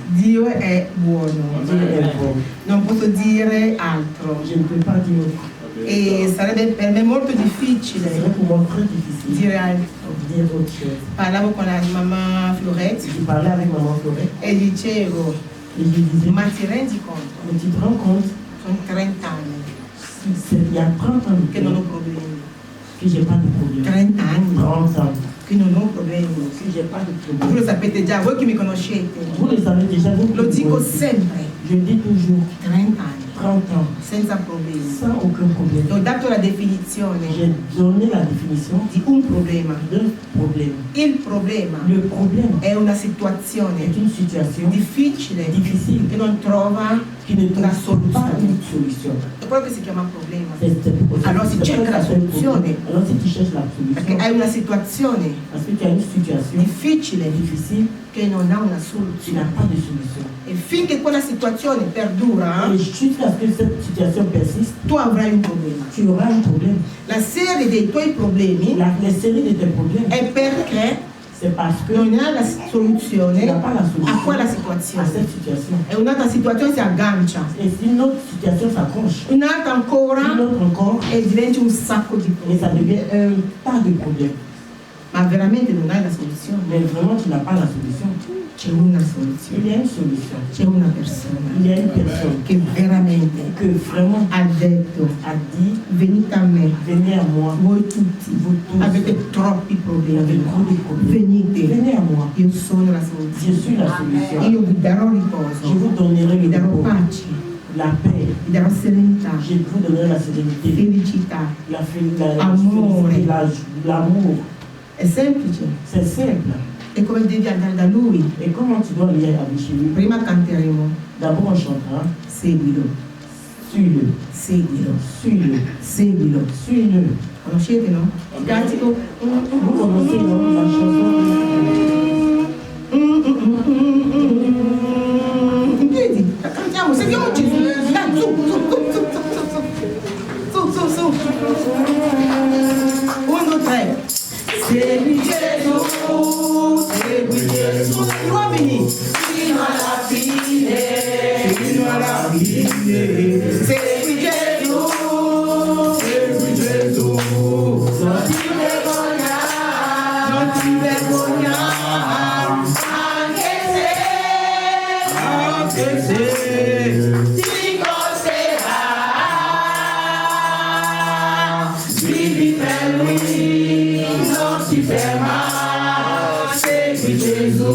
Dio è buono. Non posso dire altro. E sarebbe per me molto difficile dire altro. Parlavo con la mamma Florette e dicevo, ma ti rendi conto? Sono 30 anni che non ho problemi. Que j'ai pas de problème. 30 anni 30 ans. Che non ho problemi. Que j'ai pas de problème. Voi lo sapete già, voi che mi conoscete. Vous le savez déjà, vous Lo dico sempre. Je dis toujours. 30 anni. 30 ans. Senza problemi. Sans aucun problème. Ho dato la definizione. J'ai donné la définition di un problema. D'un problème. Il problema. Le problème. È una situazione. È une situation. Difficile. Difficile. Che non trova una soluzione. È quello che si chiama problema. Allora si cerca la soluzione. Allora si cherche la soluzione. Perché hai una situazione. Parce que tu as une situation difficile. Che non ha una tu soluzione. n'as pas de solution. E finché quella situazione perdura, et jusqu'à ce que cette situation persiste, tu avrai un problema. Tu auras un problème. La serie dei tuoi problemi la serie de tes problèmes è perché c'est parce que non ha la soluzione a quella situazione. À cette situation. E un'altra situazione si aggancia. Et si une autre situation s'accroche, un'altra ancora, e diventa un sacco di problemi. Et ça devient un tas de problèmes. Ma veramente non hai la soluzione. Mais vraiment tu n'as pas la solution. C'è una soluzione. Il y a une solution. C'è una persona. Il y a une personne che veramente ha detto, a dit, venite a me. Venez à moi. Voi tutti, vous tous, avete troppi problemi. Avez trop de problèmes. Venite. Venez à moi. Io sono la soluzione. Je suis la solution. Io vi darò riposo. Je vous donnerai vi le darò repos. pace. La paix. Vi darò serenità. Je vous donnerai la sérénité. Felicità. Amore. L'amour. È semplice. C'est simple. E come devi andare da lui? Et comment tu dois aller chez lui? Prima canteremo. D'abord on chantera. Seguilo. Suis-le. Seguilo. Suis-le. Seguilo. Suis-le. Conoscete, no? Il cantico. Vous connaissez, non? La chanson. In piedi. Cantiamo, seguiamo Gesù. Dai, su. 1, 2, 3. Segui Gesù, segui Gesù. Gli uomini. Fino alla fine. Fino alla fine. Segui Gesù. Segui Gesù. Non ti vergognare. Non ti vergognare. Anche se ti costerà. Vivi per lui. Non si ferma, segui Gesù,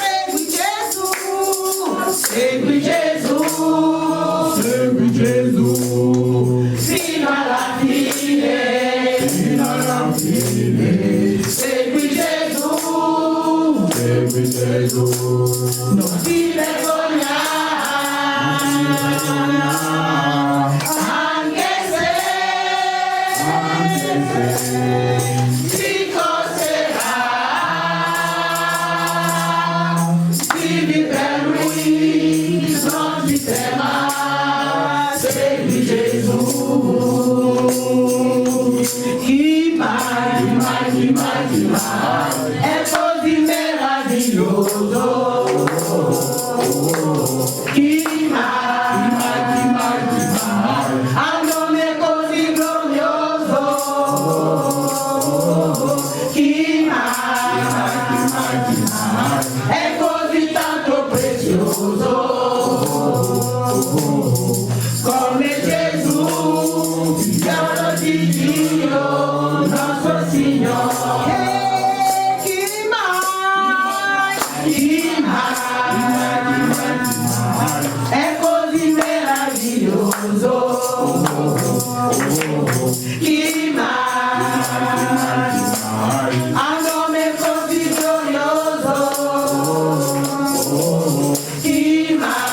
segui Gesù, segui Gesù, segui Gesù, fino alla fine, fino alla fine, segui Gesù, segui Gesù, non ti vergognare, anche se ti costerà, vivi per lui, non ti ferma, segui Gesù. Chi mai, è così meraviglioso. Chi mai, ha un nome così glorioso. Chi mai, è così tanto prezioso. Come Gesù, figliolo di Dio, nostro Signore. Chi mai, è così meraviglioso. Chi mai, ha un nome così glorioso. Chi mai,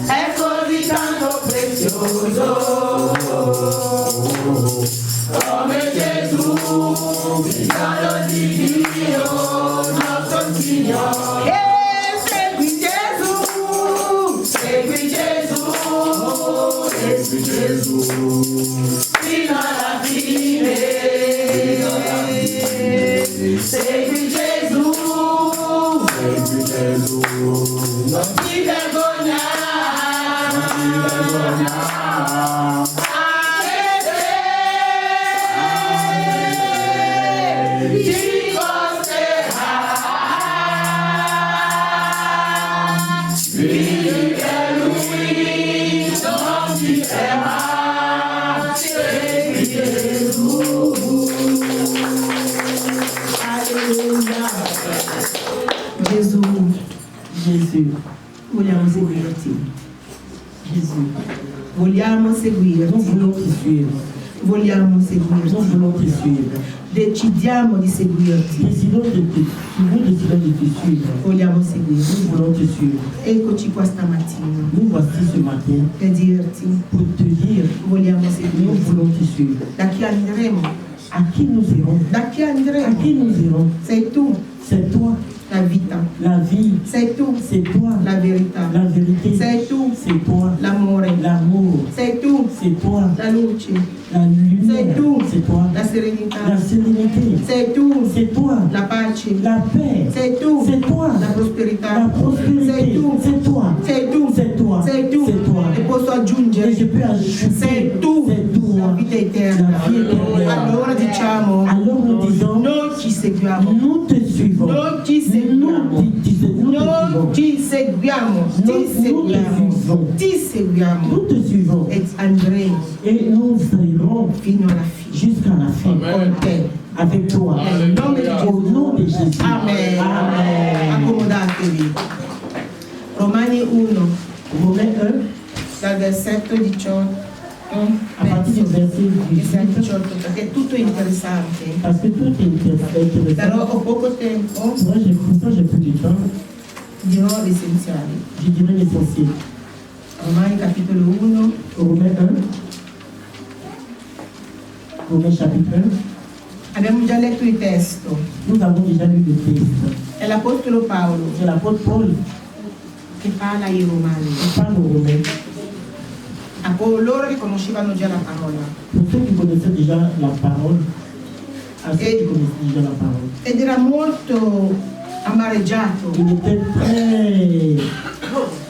è così tanto prezioso. Come Gesù, figliolo di Dio, nostro Signore. Segui Gesù, segui Gesù, segui Gesù, fino alla fine. Segui Gesù, Gesù, vogliamo seguirti. Gesù, vogliamo seguirti. Nous voulons te suivre. Vogliamo Nous seguirti. voulons te suivre. Decidiamo di seguirti. Nous décidons de te suivre. Vogliamo seguirti. Nous voulons te suivre. Eccoci qua stamattina Nous voici ce matin per dirti, pour te dire, vogliamo nous seguirti. voulons te suivre. Da chi andremo? À qui nous irons? Da chi À andremo? qui nous irons? Sei tu, C'est toi, la vita. la vie. Sei tu, C'est toi, la verità. la vérité. Sei tu, C'est toi, l'amore. l'amour. Sei tu, C'est toi, la luce. la lumière. Sei tu, C'est toi, la serenità. la sérénité. Sei tu, C'est toi, la pace. la paix. Sei tu, C'est toi, la prosperità. la Sei prospérité. tu, C'est toi, sei tu, c'est toi, sei tu. c'est toi. E posso Et aggiungere, je peux ajouter, sei tu, c'est toi, la vita eterna. la vie éternelle. Allora diciamo, Alors nous disons, noi ci seguiamo. nous te suivons. Noi ci seguiamo. Noi ci seguiamo. Ti seguiamo. Ti seguiamo. Nous te suivons. E andremo Et nous irons fino alla fine jusqu'à la fin con te. avec toi. Nel nome di Au Gesù. nom de Jésus. Amen. Amen. Accomodatevi. Romani 1, Romains 1, dal versetto 18. à partir du verset 18, 18, perché tutto è interessante. parce que tout est intéressant. Però ho poco tempo, Pour ça, j'ai plus de temps. dirò l'essenziale. Je dirais l'essentiel. Romani capitolo 1, Romains 1, Romains chapitre 1, abbiamo già letto il testo. nous avons déjà lu le texte. È l'Apostolo Paolo C'est l'apôtre Paul che parla ai Romani, qui parle aux Romains. a coloro che conoscevano già la parola. Pour ceux qui connaissaient déjà la parole, à ceux qui connaissaient déjà la parole. Ed era molto amareggiato Il était très...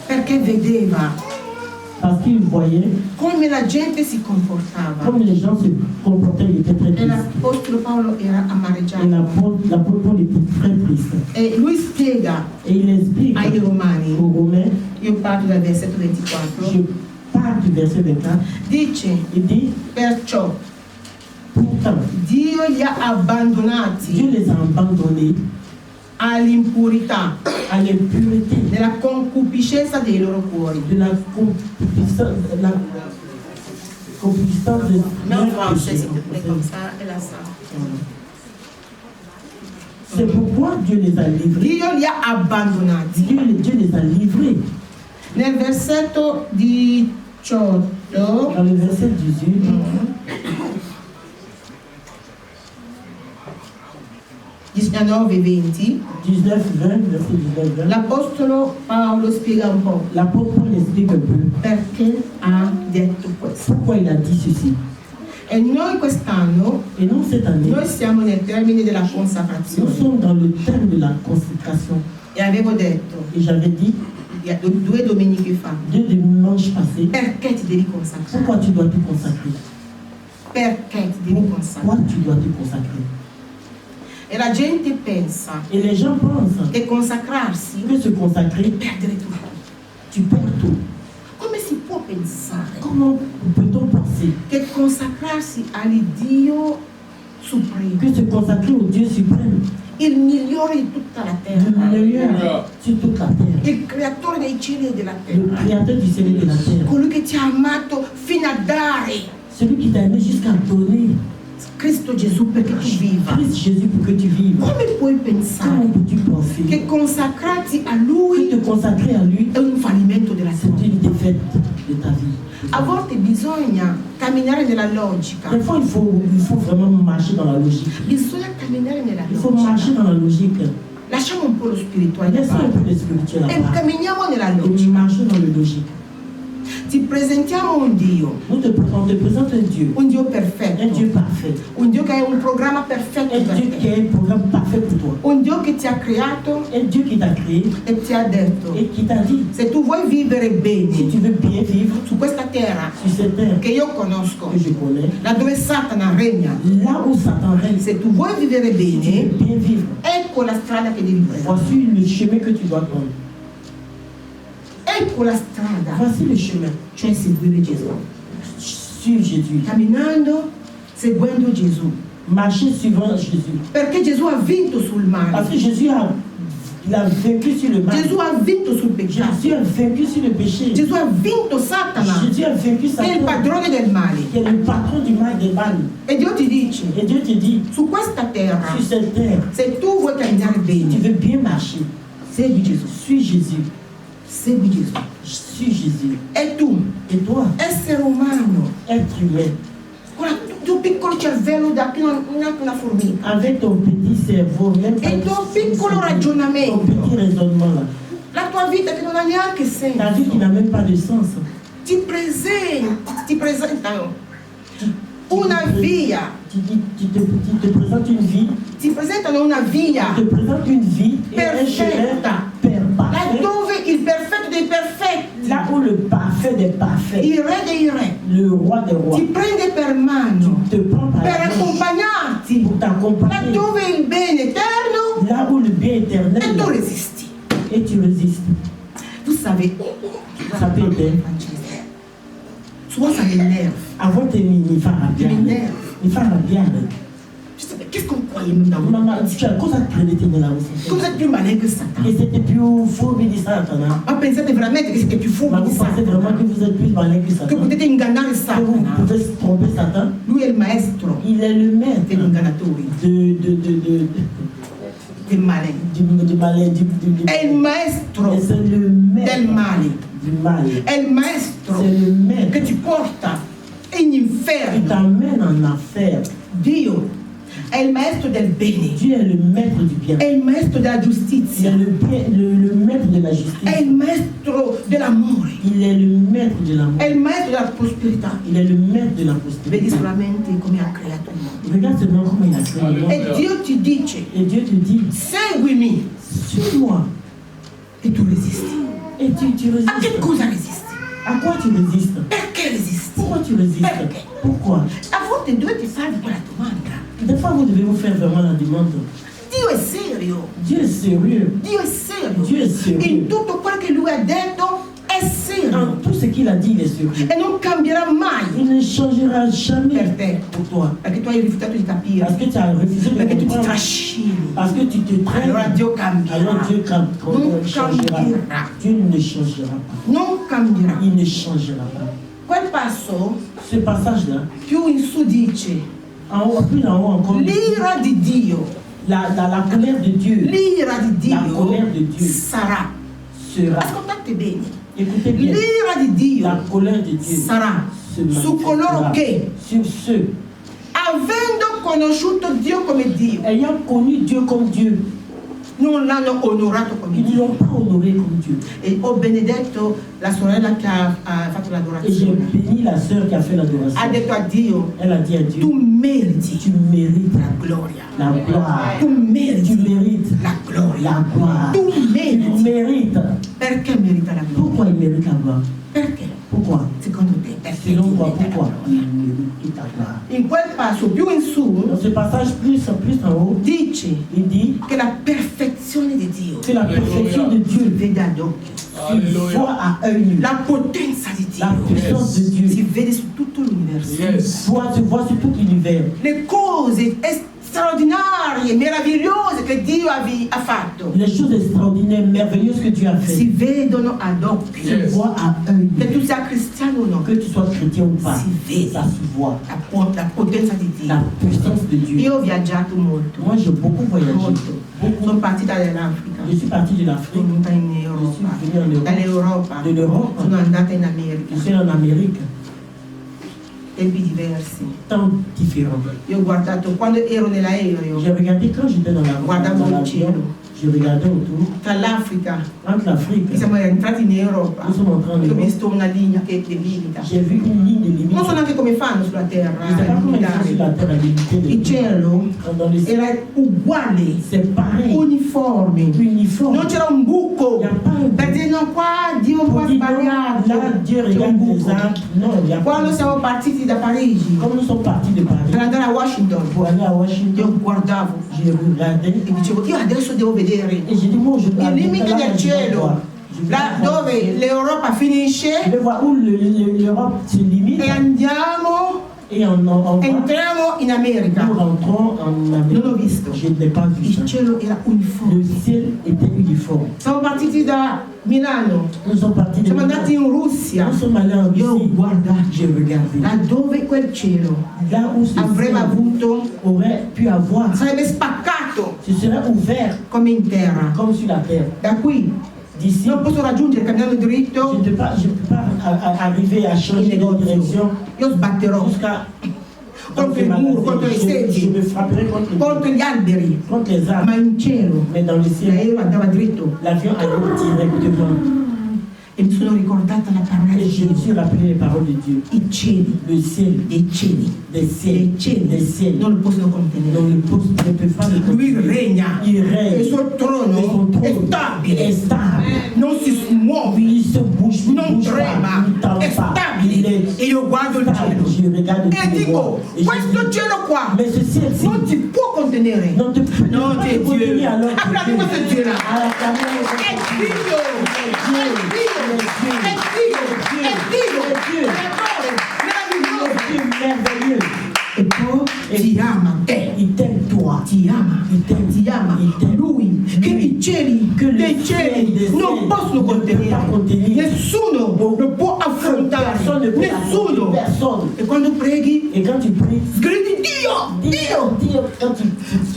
perché vedeva Parce qu'il voyait come la gente si comportava. comme les gens se comportaient, il était très E triste. l'Apostolo Paolo era Et amareggiato. l'apôtre Paul était très triste. E lui spiega Et il explique ai Romani, aux Romains, io parto dal versetto 24, je pars du verset 24, dice, il dit, perciò pourtant, Dio li ha abbandonati Dieu les a abandonnés all'impurità, à l'impureté, nella concupiscenza dei loro cuori. de la concupiscence de Non leur français, péché. s'il te plaît, comme ça, et là ça. C'est pourquoi Dieu les a livrés. Dio li ha abbandonati. Dieu les a livrés. Nel versetto 18, Dans le verset 18, 19 e 20, 19, 20, verset 19, 20, l'Apostolo Paolo spiega un po' l'apôtre Paul explique un peu perché ha detto questo. pourquoi il a dit ceci. E noi quest'anno, Et nous, cette année, noi siamo nel termine della nous consacrazione. sommes dans le terme de la consécration. E avevo detto, Et j'avais dit, 2 domeniche fa, 2 dimanches passés, perché ti devi consacrare? pourquoi tu dois te consacrer? Perché ti devi Pourquoi consacrare? tu dois te consacrer? E la gente pensa Et les gens pensent che consacrarsi que se consacrer, è perdere tutto. tu perds tout. Come si può pensare Comment peut-on penser che consacrarsi all'Iddio supremo, que se consacrer au Dieu suprême, il migliore di tutta la le terra, meilleur sur toute la terre, il creatore dei cieli e della le terra, créateur du ciel et de la terre, colui che ti ha amato fino a dare celui qui t'a aimé jusqu'à donner Cristo Gesù perché tu viva? Christ Jésus pour que tu vives? Come puoi Comment pensare peux-tu penser che consacrarti a que Lui te consacrer à lui, è un fallimento della c'est tua vita? une défaite de ta vie? A volte bisogna camminare nella logica, Des fois, il faut vraiment marcher dans la logique. bisogna camminare nella Il faut marcher logica. dans la logique. Lasciamo un po' lo spirituale da Laissons un parte peu de spirituel e là-bas. camminiamo nella Et logica. marchons dans le logique. Ti Ti presentiamo un Dio. On te présente un Dieu. Un Dio perfetto. Un Dieu parfait. Un Dio che ha un programma perfetto Un per Dieu qui a te. un programme parfait pour toi. Un Dio che ti ha creato Un Dieu qui t'a créé e ti ha detto: et qui t'a dit, se tu vuoi vivere si bene tu veux bien vivre su questa terra sur cette terre che io conosco, que je connais, là dove Satana regna, là où Satan règne, se tu vuoi vivere si tu bene, veux bien vivre, ecco la strada che devi prendere. voici le chemin que tu dois prendre. Ecco la strada, Voici le chemin. cioè seguire Gesù. Suivre Jésus. Camminando, seguendo Gesù. Marcher suivant Jésus. Perché Gesù ha vinto sul Parce male. que Jésus a, il a vaincu sur le mal. Gesù ha vinto sul peccato. Jésus a vaincu sur le péché. Gesù ha vinto Satana, Jésus a vaincu che è il Satan, padrone del male. qui est le patron du mal et des mal. E Dio ti dice, Et Dieu te dit, su questa terra, sur cette terre, se tu vuoi camminare si tu bene, veux bien marcher, segui Gesù, suis Jésus. segui Gesù. Suis Jésus. E tu, Et toi, essere umano, être humain, con il tuo piccolo cervello da che non neanche una formica, avec ton petit cerveau, même e il tuo piccolo ton ragionamento, petit raisonnement là, la tua vita che non ha neanche ta vie qui senso, n'a même pas de sens, ti presentano una via, tu te présentes une vie, ti presentano una via te présente une vie et un chemin perfetta, parfait, laddove il perfetto dei perfetti, là où le parfait des parfaits, il re dei re, le roi des rois, ti prende per mano te prend par per la main accompagnarti pour t'accompagner, laddove il bene eterno, là où le bien e éternel tu resisti. et tu résistes. Vous savez, Ça peut être, souvent ça m'énerve. avant de mi fa arrabbiare, mi fa arrabbiare. Je sais, mais qu'est-ce qu'on croyait même dans le monde? Mamma, cioè, cosa credete nella Comme vous êtes plus malin que Satan. Che siete più furbi di Satana? Ma pensate veramente che siete più Ma furbi di vous pensez vraiment Satana? que vous êtes plus malin que Che Satan? potete ingannare Que vous Satana? pouvez tromper Satan? Lui è il maestro Il est le maître degli ingannatori, del male. du malin, È il maestro Et c'est le maître del male. du mal. È il maestro C'est le maître che ti porta in qui inferno. t'emmène en affaire. Dio è il maestro del bene. Dieu est le maître du bien. È il maestro della Il giustizia. est le maître de la È justice. il maestro dell'amore. Il est le maître de l'amour. È il maestro della prosperità. Il est le maître de la Vedi prospérité. solamente come ha creato il mondo. Regarde seulement comment il a créé le monde. E Dio ti dice, Et Dieu te dit, seguimi, suis-moi. e tu resisti. Et tu A che résistes. cosa resisti? À quoi tu résistes? Perché resisti? Pourquoi tu résistes? Perché? Pourquoi? A volte dovete farvi quella domanda. Des fois, vous devez vous faire vraiment la demande. Dio è serio. Dieu est sérieux. Dio è serio. Dio è serio. In tutto quello che lui ha detto è serio. Dans tout ce qu'il a dit, il est sérieux. E non cambierà mai Il ne changera jamais per te. pour toi. Perché tu hai rifiutato di capire. Parce que tu as refusé de Perché tu ti comprendre. trascini. Parce que tu te Allora traînes. Dio cambierà. Alors Dieu Non changera. cambierà. Dieu ne changera pas. Non cambierà. Il ne changera pas. Quel passo Ce passage-là, più in su dice en haut, plus en haut encore, l'ira di Dio, la colère de Dieu l'ira di La Dio colère de Dieu sarà. sera. Ascoltate bene. Écoutez bien. L'ira di Dio La colère de Dieu sarà se su coloro manifestera che, sur ceux avendo conosciuto Dio come Dio, ayant connu Dieu comme Dieu. non l'hanno onorato come Ils ne Dio. l'ont pas honoré comme Dieu. E ho benedetto la sorella che ha fatto Et j'ai l'adorazione. béni la sœur qui a fait l'adoration. Ha detto a Dio, Elle a dit à Dieu, tu meriti tu mérites la gloria. la gloire. Tu Tu meriti mérites la gloria. la gloire. Tu Tu meriti. mérites. Perché merita la gloria? Pourquoi il mérite la gloire? Perché? Pourquoi? Secondo te, perché Selon toi, merita la pourquoi gloria? il mérite la gloire? In quel passo più in su Dans ce passage plus en haut, dice il dit che la perfezione di Dio que la perfection de si Dieu vede ad occhio. se voit à œil nu. La potenza di La Dio puissance de si Dieu vede su tutto l'universo. se voit sur tout l'univers. Le cose straordinarie, meravigliose che Dio ha fatto Les choses extraordinaires, merveilleuses que Dieu a si fait vedono ad occhio. se voient à œil Che nu. tu sia cristiano o no, Que tu sois chrétien ou pas, Si vede. ça se voit. la potenza di La Dio. puissance de Dieu. Io ho viaggiato molto, Moi, j'ai beaucoup voyagé. molto. Sono partita dall'Africa, Je suis parti de l'Afrique, sono venuta in je Europa, suis venu en Europe, dall'Europa de l'Europe, sono andata in America, je suis en Amérique, tempi diversi. tant différents. Io ho guardato, quando ero nell'aereo, J'ai regardé quand j'étais dans guardavo il l'avion, cielo, Je regardais autour, tra l'Africa entre l'Afrique, e siamo entrati in Europa. nous sommes entrés en Ho Europe. visto una linea che delimita. J'ai vu une ligne de limite. Non so neanche come fanno sulla terra Je ne sais pas a comment ils font sur la limitare. terre à limiter les Il cielo dans les cieux. era uguale, C'est pareil, uniforme. uniforme. Non c'era un buco Il n'y a pas un per dire no, qua Dio Pour può dire sbagliato. non, là, Dieu C'è un regarde les buco. arbres. Non, il n'y a pas. Quando siamo partiti da Parigi Comme nous sommes partis de per Paris andare a Washington, pour aller à Washington, io guardavo j'ai regardé e dicevo io adesso devo vedere et j'ai dit, moi, je dois il limite là, del je dois cielo, voir. Je vais là voir. dove l'Europa Je finisce vais voir où l'Europe se limite e andiamo, et on entriamo in America. nous rentrons en Amérique. Non l'ho visto. Je n'ai pas vu ça. Il cielo era Le uniforme. ciel était uniforme. Siamo partiti da Milano, Nous sommes partis de siamo andati in Russia. Nous sommes allés en Io ho Russie. guardato J'ai regardé. là dove quel cielo Là où ce avrebbe ciel avuto, aurait pu avoir, sarebbe spaccato ce serait ouvert come in terra. comme sur la terre. Da qui D'ici, non posso raggiungere camminando je dritto, ne peux pas arriver à changer de direction io sbatterò jusqu'à contro il muro, contro le je sedie, me frapperai contro gli alberi, contre les arbres. ma in cielo Mais dans le ciel, l'aereo andava dritto. l'avion allait directement. E mi sono ricordata la parola Et di je me Dio. suis rappelé les paroles de Dieu. I cieli, Le ciel, dei cieli, des ciels, dei cieli, des ciels. non lo possono Donc contenere. ne peut pas le Lui contenir. regna, Il e il règne. suo Et son trono è trône stabile, est stable. non si muove, Il se bouge, il non bouge trema, pas, il tend è pas. Il stabile. est E io guardo il stable. cielo Je regarde e tout le dico, monde. Et je questo dis, cielo qua mais ce ciel-ci, non si può contenere. non te peut Non, pas c'est te contenir Dieu. alors que Acclamez Dieu. ce Dieu-là. Acclamez ce È Dieu. Dio, è Dio, è Dio, è Dio, creatore, meraviglioso. Dieu merveilleux. E poi ti ama te, Il t'aime toi. ti ama, ti ama lui, che i cieli, Che le dei cieli cieli non possono ne contenere. peut pas contenir. Nessuno lo può affrontare, Personne ne peut nessuno. affronter personne. E quando preghi, Et quand tu pries, gridi Dio, Dio. quand tu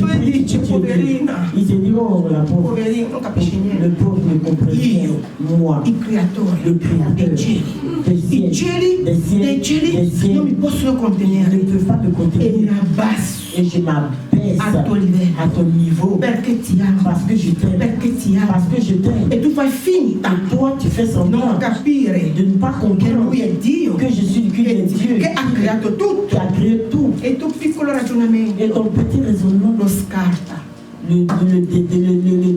Poi pries, dice, poverina, il se dit, oh la pauvre, poverino, non capisce le niente. pauvre ne comprend Io, rien. Moi, il creatore le créateur dei cieli, des i cieli, des dei cieli non mi possono ne contenere. peut pas te E mi contenir. abbasso Et je m'abaisse a tuo livello, à ton niveau perché ti amo, parce que je t'aime. perché ti amo. Parce que je t'aime. E tu fai finta Et toi, tu fais non semblant capire de ne pas che comprendre lui è Dio, que je suis qu'il est Dieu che ha creato qui tutto. a créé tout. E il tuo piccolo ragionamento Et ton petit raisonnement lo scarta. le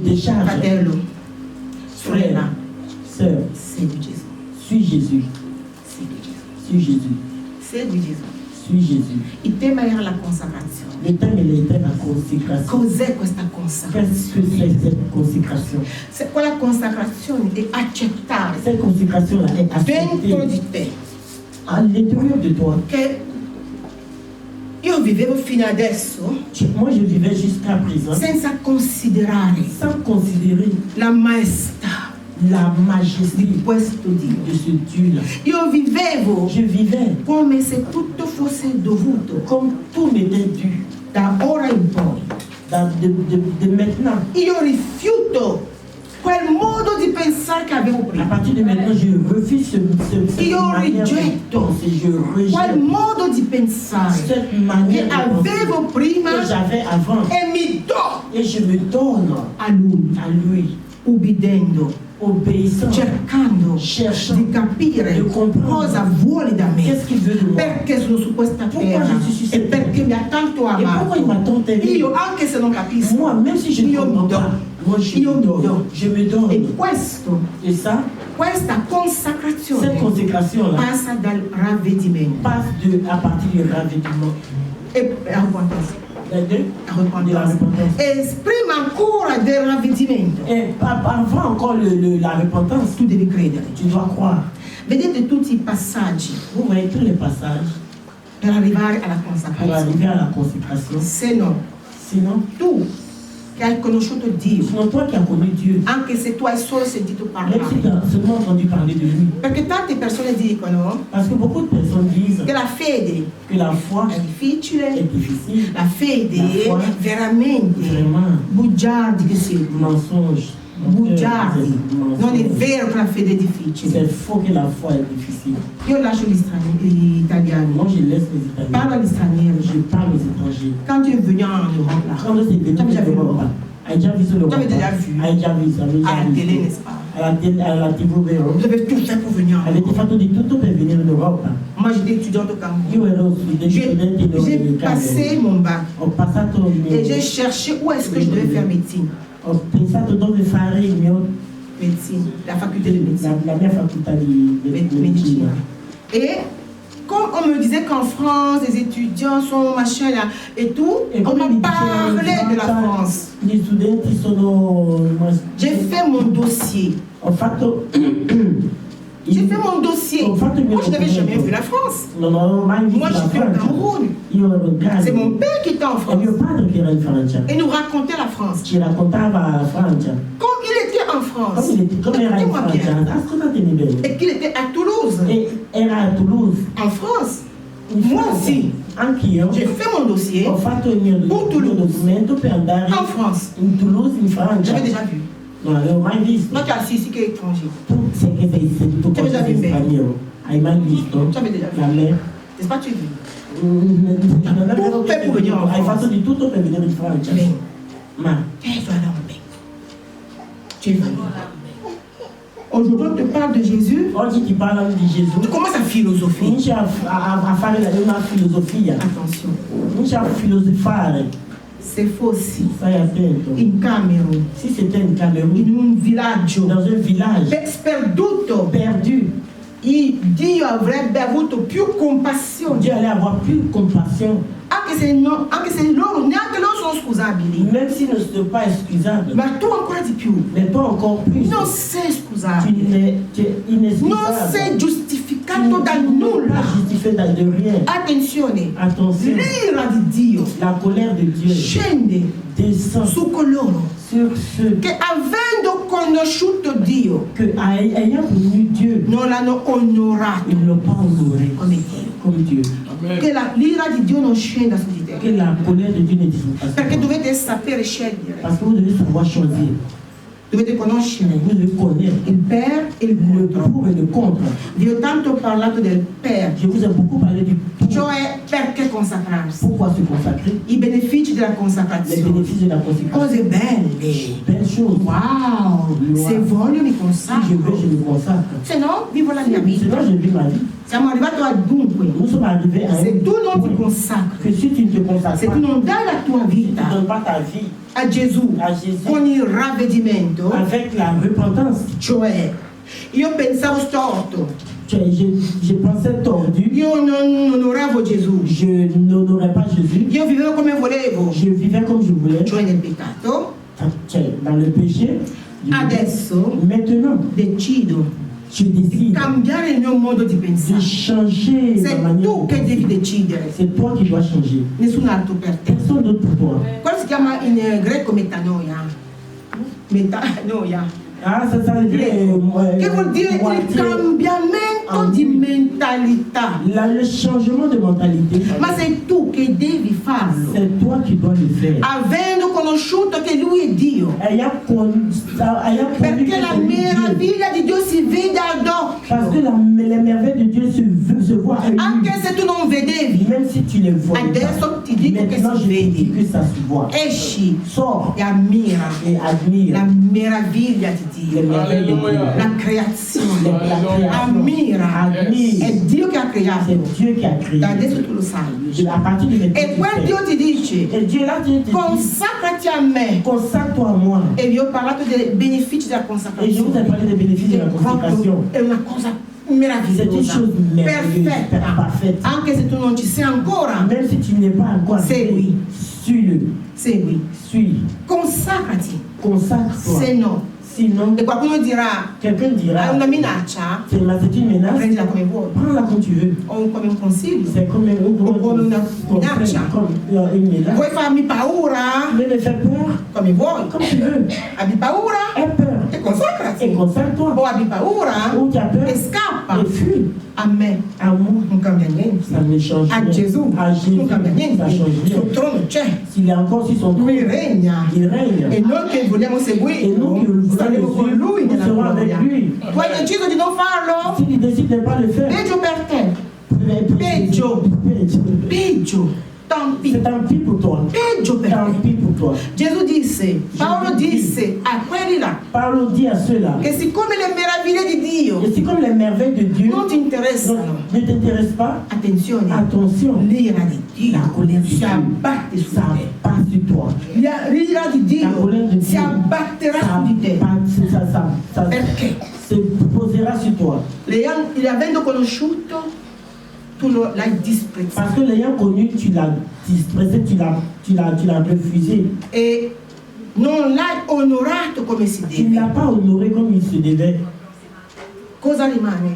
décharge. Fratello, Frère, frena, sœur, segui Gesù, suis Jésus. segui Gesù, Suis Jésus. segui Gesù. Suis Jésus. Il tema era la consacrazione. Le thème, il était la consécration. Cos'è questa consacrazione? Qu'est-ce que c'est cette consécration? Se quella consacrazione è accettare Cette consécration-là est dentro acceptée di te à l'intérieur de toi. che io vivevo fino adesso Moi, je vivais jusqu'à présent senza considerare sans considérer la maestà la majesté di questo Dio. de ce Dieu-là. Io vivevo Je vivais come se tutto fosse dovuto comme tout m'était dû da ora in poi. de maintenant. Io rifiuto quel modo di pensare che avevo À prima, partir de maintenant, je refuse cette Io manière de rigetto penser. Je quel rejette modo di pensare cette che manière de penser avevo prima que j'avais avant. e mi do Et je me donne a Lui, à lui, ubbidendo, obéissant, cercando cherchant di capire di comprendere cosa vuole da me, qu'est-ce qu'il veut de moi. perché sono su questa Pourquoi terra je suis sur e cette perché mi ha tanto Et pourquoi il m'a amato. tant aimé? Io, anche se non capisco, Moi, même si je ne io mi comprends do. pas, moi je Io me mi donne. do. Je me donne. E questo, Et ça, questa cette consacrazione consécration-là passa dal ravvedimento passe à partir du ravvediment. e a repentance. De la repentance. repentance. E prima ancora del ravvedimento Et avant encore la repentance, tu devi credere. tu dois croire. Vedete tutti i passaggi Vous voyez tous les passages per arrivare alla pour consacrazione. arriver à la consécration. Se no, Sinon, tu che hai conosciuto Dio, sinon toi qui as connu Dieu, anche se tu hai solo sentito même si tu parlare, as seulement entendu parler de lui, perché tante persone dicono parce que beaucoup de personnes disent che la fede que la foi è difficile, est difficile, la fede La foi, veramente vraiment, bugiardi che si mensonge. bugiardi. Non è vero che la fede è difficile. C'est faux que la foi est difficile. Io lascio gli italiani, Moi, je laisse les Italiens. parlo agli stranieri. Je parle aux étrangers. Quand tu es venu en Europe, là, Quand c'est venu tu as déjà en vu Europe, l'Europe. a déjà vu sur le Tu avais repas. déjà vu. A déjà vu ça. À la télé, n'est-ce pas? À la TV vero. Vous avez tout fait pour venir. Avete fatto di tutto per venire in Europa. Moi, j'étais étudiante au Cameroun. Io ero studente J'ai passé mon bac. Ho passato il mio... Et j'ai cherché où est-ce que je devais faire médecine. Ho pensato dove fare il mio... Médecine, la faculté de médecine. La mia facoltà di medicina. Et comme on me disait qu'en France, les étudiants sont machin là et tout, Et on come m'a mi parlé dicevano de la France. gli studenti sono... J'ai fait mon dossier. Ho fatto... J'ai fait mon dossier. Ho fatto il mio Moi, je n'avais jamais documento. vu la France. Non ho mai visto Moi, la j'étais au Francia. Cameroun. Io ero in Francia. C'est mon père qui était en È France. mio padre che era in Francia. Et nous racontait la France. Ci raccontava la Francia. Comme il était en France. Come era in Écoutez-moi bien. Francia. Ascoltatemi bene. Et qu'il était à Toulouse. E era a Toulouse. En France. In Moi Francia. aussi. Anch'io. J'ai fait mon dossier Ho fatto il mio Pour Toulouse. documento per andare en France. in Toulouse, in Francia. J'avais déjà vu. Non l'avevo mai visto. Toi, tu as assis ici qui est étranger. Tu sai che sei seduto Tu con avais sei déjà vu straniero. Hai mai visto? Tu avais déjà vu. La mer? N'est-ce pas, tu es vu? Non è vero Tu che per venire in hai France. fatto di tutto per venire in Francia. Mais, Ma tu es allé en paix. Tu es venu. Aujourd'hui, on te parle de Jésus. oggi ti parlano di Gesù. Tu commences à philosopher. Cominci a fare una filosofia. Attention, Cominci a filosofare. c'est faux aussi. Stai attento. In Cameroun, Si c'était in Camerun, in un villaggio dans un village sperduto, perdu, Dio avrebbe avuto più compassione. Dieu allait avoir plus compassion. Anche se loro, neanche loro sono scusabili. Même s'il ne sont pas excusables. Ma tu ancora di più. Mais toi encore plus. Non sei Tu scusabile. es Non inexcusable. sei Tu giustificato da ne peux nulla. pas justifier de rien. Attenzione, Attention, l'ira di Dio la colère de Dieu scende descend su coloro sur ceux che avendo conosciuto Dio ayant connu Dieu, non l'hanno onorato ils ne l'ont pas honoré come Dio. comme Dieu. Che l'ira di Dio non scenda su di te. Que la colère de Dieu ne descend pas sur Perché toi. dovete sapere scegliere, Parce que vous devez savoir choisir. dovete conoscere Vous devez connaître il per e il le contro. pour et le contre. Vi ho tanto parlato del per, Je vous ai beaucoup parlé du pour. cioè perché consacrarsi, Pourquoi se consacrer? i benefici della Les consacrazione, bénéfices de la consécration. cose belle. Belle chose. Wow, se voglio mi Si je veux, consacro, je me consacre. se no vivo la mia vita. Sinon, je vis ma vie. Siamo arrivati al dunque, Nous sommes arrivés à se un tu non ti point consacri, que si tu ne te consacres se pas, tu non dai la tua tu ne vita donnes pas ta vie a Gesù à Jésus con il ravvedimento, avec la repentance. cioè io pensavo storto, Je pensais tordu, io non onoravo Gesù, je n'honorais pas Jésus, io vivevo come volevo, je vivais comme je voulais, cioè nel peccato. dans le péché. Adesso Maintenant, decido je di décide cambiare il mio modo di de pensare. changer ma Sei manière tu de che penser. devi decidere, C'est toi qui dois changer. nessun altro per te. Personne d'autre pour toi. Quello si chiama in greco metanoia. Metanoia. Ah, ça veut dire Che vuol dire il moitié. cambiamento di mentalità. Le changement de mentalité, Ma sei tu che devi farlo. c'est toi qui dois le faire. Avendo conosciuto che Lui è Dio. Ayant connu Perché que la c'est lui Dieu. meraviglia di Dio si vede ad Parce que occhio. les merveilles de Dieu se voient à l'œil. Anche se tu non vedevi, Même si tu les vois adesso pas. ti dico che Maintenant, si je te dis vede. que ça se voit. Esci Sors e ammira et admire la meraviglia di les Dio, merveilles de Dieu. la creazione. La création. Ammira. È Admire. Dio che ha C'est creato. Dieu qui a créé. Da adesso tu lo sai. À partir de maintenant, E tu quel sais. Dio ti dice, Et Dieu là, Dieu te dit, consacrati a me. consacre-toi à moi. E vi ho parlato dei benefici della Et je vous ai consacrazione. parlé des bénéfices de la consécration. È una cosa C'est une meravigliosa, chose merveilleuse, perfetta. parfaite. Anche se tu non ci sei ancora, Même si tu n'es pas encore Segui. suis-le, segui. suis, Consacrati. consacre-toi. Se no, Sinon, e qualcuno dirà, quelqu'un hai dira, una minaccia, c'est une menace, prendila come vuoi. prends-la comme tu veux. O come un consiglio. C'est comme Come una minaccia. comme une menace. Vuoi farmi paura? Tu veux me faire peur, Come vuoi. comme tu veux. Abbi paura? Aie peur E consacrati. et consacre-toi. O abbi paura? Ou tu as peur E scappa. et fuis. A me À moi, non cambia niente. ça ne change A rien. Gesù À Jésus, non cambia niente. ça change rien. Sul trono c'è. S'il est encore sur son trône, Lui regna. il règne. E noi che vogliamo Et nous qui seguirlo, le saremo con voulons lui nous nella serons avec gloria. lui. Tu hai deciso di non farlo? S'il décide de ne pas le faire, Peggio per te. peggio. Peggio. tant pis. C'est tant pis pour toi. Peggio per Tant te. pis pour toi. Gesù disse, Paolo disse a quelli là, Paolo dit à ceux-là, che siccome le meraviglie di Dio et c'est comme les merveilles de Dieu non ti interessano, ne t'intéressent pas, attenzione, attention, l'ira di Dio la colère de si Dieu, abbatte su ça te. passe sur toi. L'ira di La Dio colère de si Dieu, abbatterà ça, su di te. ça Perché? se posera sur toi. L'avendo conosciuto, tu l'hai disprezzato. Parce que l'ayant connu, tu l'as dispressé, tu l'as refusé. E non l'hai onorato come si Tu ne deve. l'as pas honoré comme il se devait. Cosa rimane?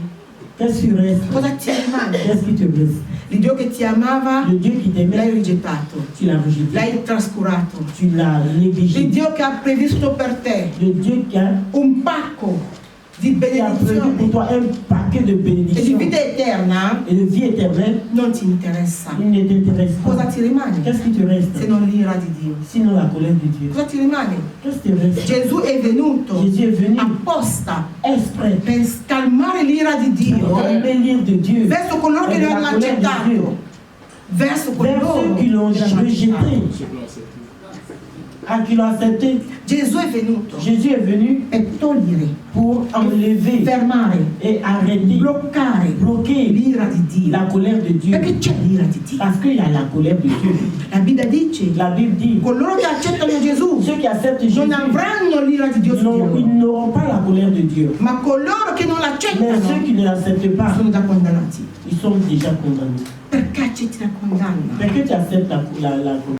Qu'est-ce qui reste? Cosa ti rimane? Qu'est-ce qui te reste? Il Dio che ti amava, Le Dieu qui l'hai t'aimait, rigettato, tu l'as rejeté. l'hai trascurato. Tu l'as Il négligé. Dio che ha previsto per te Le Dieu qui a un pacco di prévu pour benedizione toi un paquet de e di bénédictions vita eterna et de vie éternelle, non ti interessa. il ne t'intéresse Cosa pas. ti rimane? Qu'est-ce qui te Se reste? non l'ira di Dio. Sinon la colère de Dieu. Cosa ti rimane? Qu'est-ce qui te reste? Gesù è venuto Jésus est venu apposta exprès per calmare l'ira di Dio pour calmer l'ire de Dieu verso coloro che et lo la hanno colère de Dieu accettato, verso vers coloro ceux qui l'ont che l'hanno rejeté, accettato. à qui l'ont accepté. Gesù è venuto Jésus est venu per togliere, pour enlever fermare, et arrêter, bloccare bloquer l'ira di Dio. la colère de Dieu. Perché c'è l'ira di Dio. Parce qu'il y a la colère de Dieu. La Bibbia dice, La Bible dit, coloro che accettano Gesù ceux qui acceptent Jésus, non avranno l'ira di Dio su di loro, ils n'auront pas la colère de Dieu. ma coloro che non Mais l'accettano ceux qui ne l'acceptent pas, sono già condannati. ils sont déjà condamnés. Perché accetti la condanna? Parce que tu acceptes la